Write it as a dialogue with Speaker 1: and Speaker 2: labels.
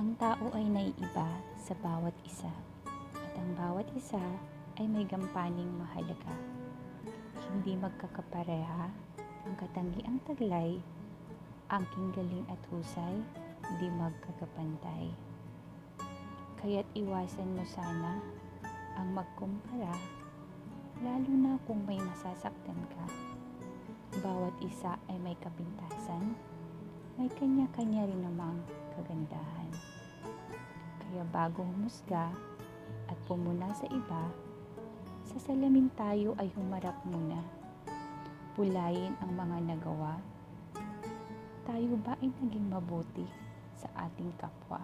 Speaker 1: Ang tao ay naiiba sa bawat isa, at ang bawat isa ay may gampaning mahalaga. Hindi magkakapareha ang katangiang taglay, ang galing at husay, hindi magkakapantay. Kaya't iwasan mo sana ang magkumpara, lalo na kung may masasaktan ka. Bawat isa ay may kapintasan, may kanya-kanya rin namang kagandahan. Kaya bago humusga at pumuna sa iba, sa salamin tayo ay humarap muna. Pulayin ang mga nagawa. Tayo ba ay naging mabuti sa ating kapwa?